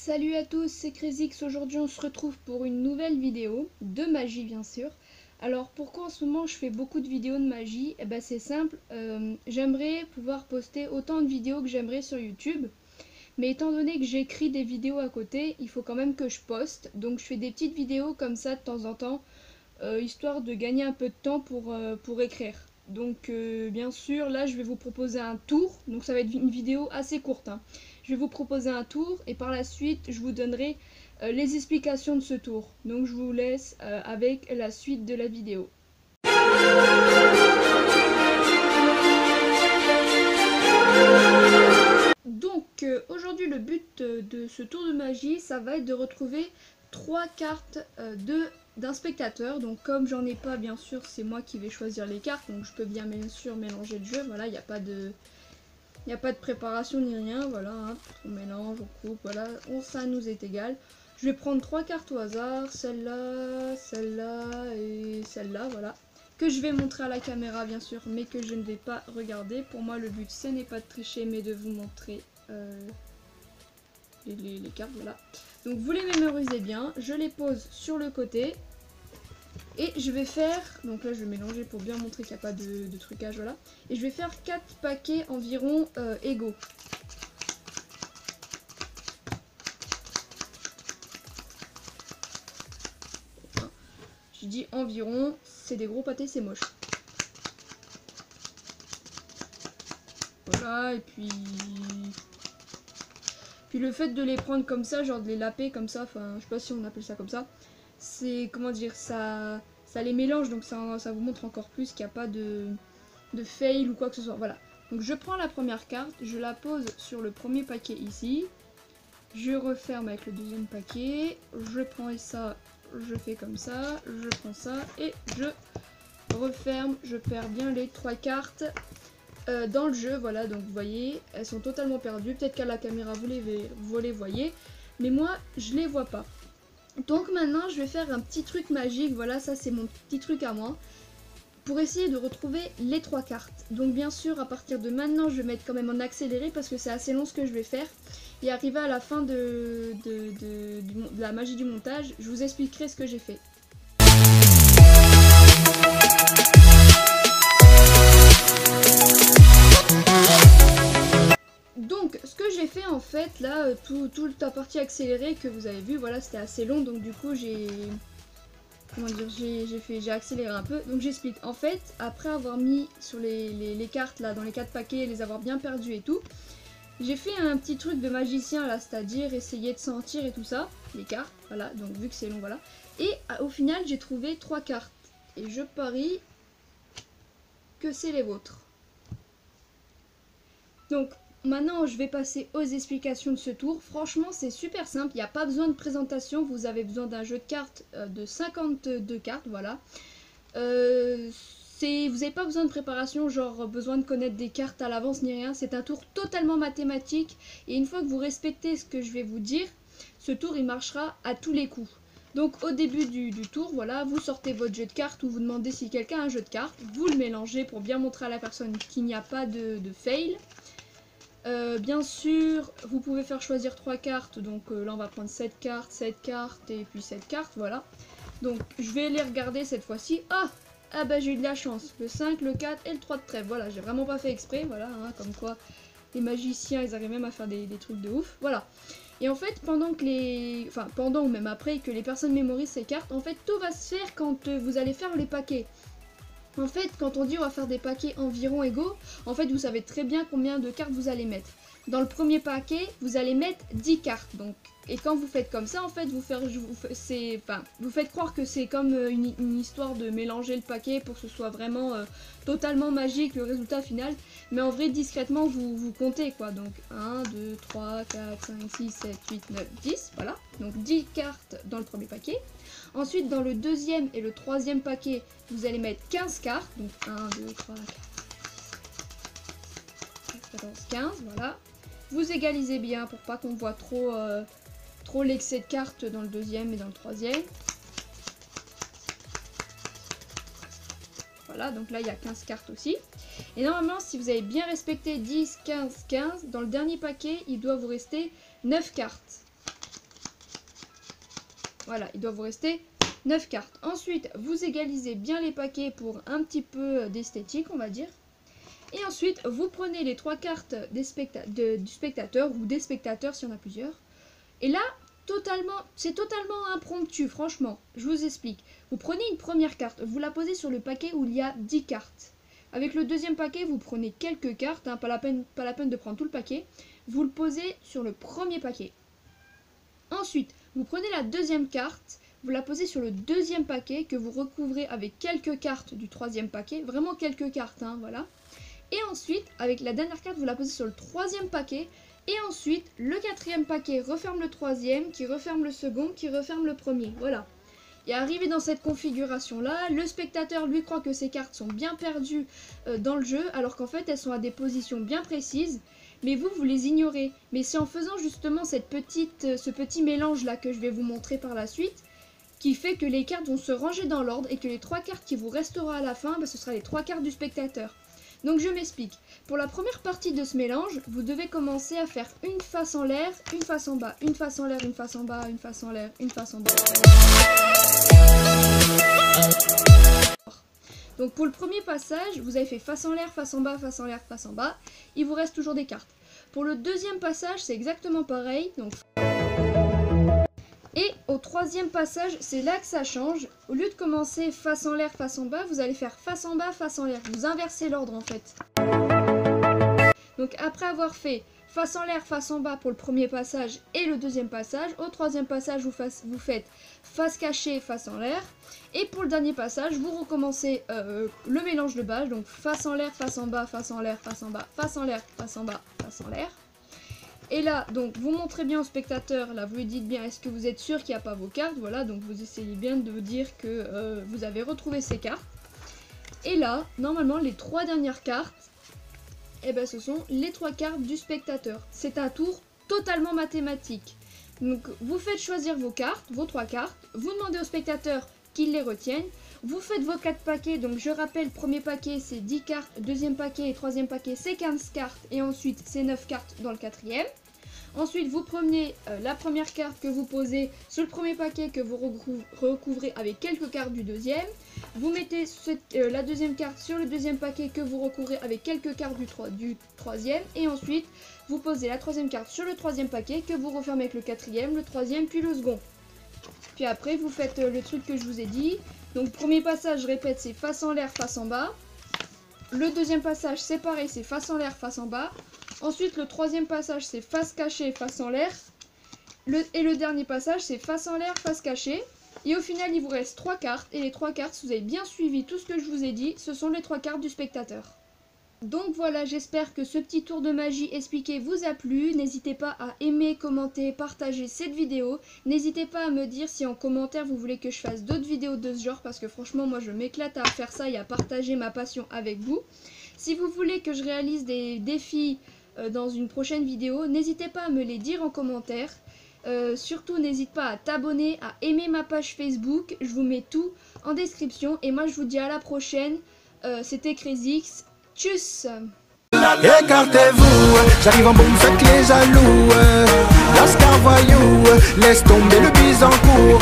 Salut à tous, c'est Crazyx. Aujourd'hui on se retrouve pour une nouvelle vidéo de magie bien sûr. Alors pourquoi en ce moment je fais beaucoup de vidéos de magie? Eh ben c'est simple, j'aimerais pouvoir poster autant de vidéos que j'aimerais sur YouTube. Mais étant donné que j'écris des vidéos à côté, il faut quand même que je poste. Donc je fais des petites vidéos comme ça de temps en temps, histoire de gagner un peu de temps pour écrire. Donc bien sûr là je vais vous proposer un tour, donc ça va être une vidéo assez courte, hein. Je vais vous proposer un tour et par la suite je vous donnerai les explications de ce tour. Donc je vous laisse avec la suite de la vidéo. Donc aujourd'hui le but de ce tour de magie, ça va être de retrouver 3 cartes d'un spectateur. Donc comme j'en ai pas, bien sûr c'est moi qui vais choisir les cartes, donc je peux bien sûr mélanger le jeu. Voilà, il n'y a pas de préparation ni rien, voilà, hein. On mélange, on coupe, voilà, ça nous est égal. Je vais prendre 3 cartes au hasard, celle-là, celle-là et celle-là, voilà, que je vais montrer à la caméra bien sûr, mais que je ne vais pas regarder. Pour moi le but ce n'est pas de tricher, mais de vous montrer les cartes, voilà. Donc vous les mémorisez bien, je les pose sur le côté. Et je vais faire, donc là je vais mélanger pour bien montrer qu'il n'y a pas de trucage, voilà. Et je vais faire 4 paquets environ égaux. Je dis environ, c'est des gros pâtés, c'est moche. Voilà, et puis le fait de les prendre comme ça, genre de les laper comme ça, enfin je sais pas si on appelle ça comme ça, c'est, comment dire, ça les mélange, donc ça vous montre encore plus qu'il n'y a pas de fail ou quoi que ce soit. Voilà, donc je prends la première carte, je la pose sur le premier paquet ici, je referme avec le deuxième paquet, je prends ça, je fais comme ça, je prends ça et je referme. Je perds bien les 3 cartes dans le jeu, voilà, donc vous voyez, elles sont totalement perdues. Peut-être qu'à la caméra vous les voyez, mais moi je les vois pas. Donc maintenant je vais faire un petit truc magique, voilà, ça c'est mon petit truc à moi, pour essayer de retrouver les 3 cartes. Donc bien sûr à partir de maintenant je vais mettre quand même en accéléré parce que c'est assez long ce que je vais faire. Et arrivé à la fin de la magie du montage, je vous expliquerai ce que j'ai fait. Donc ce que j'ai fait en fait là, toute la partie accélérée que vous avez vu, voilà, c'était assez long, donc du coup j'ai accéléré un peu. Donc j'explique. En fait, après avoir mis sur les cartes là dans les 4 paquets, les avoir bien perdues et tout, j'ai fait un petit truc de magicien là, c'est-à-dire essayer de sentir et tout ça, les cartes, voilà, donc vu que c'est long, voilà. Et au final j'ai trouvé 3 cartes et je parie que c'est les vôtres. Donc maintenant je vais passer aux explications de ce tour. Franchement c'est super simple, il n'y a pas besoin de présentation, vous avez besoin d'un jeu de cartes de 52 cartes, voilà. Vous n'avez pas besoin de préparation, genre besoin de connaître des cartes à l'avance ni rien. C'est un tour totalement mathématique et une fois que vous respectez ce que je vais vous dire, ce tour il marchera à tous les coups. Donc au début du tour, voilà, vous sortez votre jeu de cartes ou vous demandez si quelqu'un a un jeu de cartes, vous le mélangez pour bien montrer à la personne qu'il n'y a pas de fail. Bien sûr, vous pouvez faire choisir 3 cartes, donc là on va prendre 7 cartes et puis 7 cartes, voilà. Donc je vais les regarder cette fois-ci. Ah bah j'ai eu de la chance, le 5, le 4 et le 3 de trèfle, voilà, j'ai vraiment pas fait exprès, voilà, hein, comme quoi les magiciens ils arrivent même à faire des trucs de ouf, voilà. Et en fait pendant ou même après que les personnes mémorisent ces cartes, en fait tout va se faire quand vous allez faire les paquets. En fait, quand on dit on va faire des paquets environ égaux, en fait vous savez très bien combien de cartes vous allez mettre. Dans le premier paquet, vous allez mettre 10 cartes. Donc, et quand vous faites comme ça, en fait, vous faites croire que c'est comme une histoire de mélanger le paquet pour que ce soit vraiment totalement magique le résultat final. Mais en vrai, discrètement, vous comptez quoi. Donc 1, 2, 3, 4, 5, 6, 7, 8, 9, 10. Voilà. Donc 10 cartes dans le premier paquet. Ensuite, dans le deuxième et le troisième paquet, vous allez mettre 15 cartes. Donc 1, 2, 3, 4, 14, 15. Voilà. Vous égalisez bien pour pas qu'on voit trop l'excès de cartes dans le deuxième et dans le troisième. Voilà, donc là il y a 15 cartes aussi. Et normalement, si vous avez bien respecté 10, 15, 15, dans le dernier paquet, il doit vous rester 9 cartes. Voilà, il doit vous rester 9 cartes. Ensuite, vous égalisez bien les paquets pour un petit peu d'esthétique, on va dire. Et ensuite, vous prenez les 3 cartes du spectateur ou des spectateurs si on a plusieurs. Et là, c'est totalement impromptu, franchement. Je vous explique. Vous prenez une première carte, vous la posez sur le paquet où il y a 10 cartes. Avec le deuxième paquet, vous prenez quelques cartes, hein, pas la peine de prendre tout le paquet. Vous le posez sur le premier paquet. Ensuite, vous prenez la deuxième carte, vous la posez sur le deuxième paquet que vous recouvrez avec quelques cartes du troisième paquet. Vraiment quelques cartes, hein, voilà. Et ensuite, avec la dernière carte, vous la posez sur le troisième paquet. Et ensuite, le quatrième paquet referme le troisième, qui referme le second, qui referme le premier. Voilà. Et arrivé dans cette configuration-là, le spectateur, lui, croit que ses cartes sont bien perdues dans le jeu, alors qu'en fait, elles sont à des positions bien précises. Mais vous les ignorez. Mais c'est en faisant justement ce petit mélange-là que je vais vous montrer par la suite, qui fait que les cartes vont se ranger dans l'ordre et que les 3 cartes qui vous resteront à la fin, ce sera les 3 cartes du spectateur. Donc je m'explique. Pour la première partie de ce mélange, vous devez commencer à faire une face en l'air, une face en bas, une face en l'air, une face en bas, une face en l'air, une face en bas. Donc pour le premier passage, vous avez fait face en l'air, face en bas, face en l'air, face en bas. Il vous reste toujours des cartes. Pour le deuxième passage, c'est exactement pareil. Donc... Et au troisième passage, c'est là que ça change. Au lieu de commencer face en l'air, face en bas, vous allez faire face en bas, face en l'air. Vous inversez l'ordre en fait. Donc après avoir fait face en l'air, face en bas pour le premier passage et le deuxième passage, au troisième passage, vous faites face cachée, face en l'air. Et pour le dernier passage, vous recommencez le mélange de base. Donc face en l'air, face en bas, face en l'air, face en bas, face en l'air, face en bas, face en l'air. Et là, donc, vous montrez bien au spectateur, là, vous lui dites bien, est-ce que vous êtes sûr qu'il n'y a pas vos cartes? Voilà, donc vous essayez bien de dire que vous avez retrouvé ces cartes. Et là, normalement, les 3 dernières cartes, eh ben, ce sont les 3 cartes du spectateur. C'est un tour totalement mathématique. Donc, vous faites choisir vos cartes, vos 3 cartes, vous demandez au spectateur qu'il les retienne. Vous faites vos 4 paquets, donc je rappelle, premier paquet c'est 10 cartes, deuxième paquet et troisième paquet c'est 15 cartes et ensuite c'est 9 cartes dans le quatrième. Ensuite vous prenez la première carte que vous posez sur le premier paquet que vous recouvrez avec quelques cartes du deuxième. Vous mettez la deuxième carte sur le deuxième paquet que vous recouvrez avec quelques cartes du troisième. Et ensuite vous posez la troisième carte sur le troisième paquet que vous refermez avec le quatrième, le troisième puis le second. Puis après vous faites le truc que je vous ai dit. Donc premier passage, je répète, c'est face en l'air, face en bas. Le deuxième passage, c'est pareil, c'est face en l'air, face en bas. Ensuite, le troisième passage, c'est face cachée, face en l'air. Et le dernier passage, c'est face en l'air, face cachée. Et au final, il vous reste 3 cartes. Et les 3 cartes, si vous avez bien suivi tout ce que je vous ai dit, ce sont les 3 cartes du spectateur. Donc voilà, j'espère que ce petit tour de magie expliqué vous a plu. N'hésitez pas à aimer, commenter, partager cette vidéo. N'hésitez pas à me dire si en commentaire vous voulez que je fasse d'autres vidéos de ce genre, parce que franchement moi je m'éclate à faire ça et à partager ma passion avec vous. Si vous voulez que je réalise des défis dans une prochaine vidéo, n'hésitez pas à me les dire en commentaire. Surtout n'hésite pas à t'abonner, à aimer ma page Facebook, je vous mets tout en description. Et moi je vous dis à la prochaine, c'était CrazyX. Tchuss! Écartez-vous, j'arrive en boum, faites les jaloux. Lascar voyou, laisse tomber le bise en cours.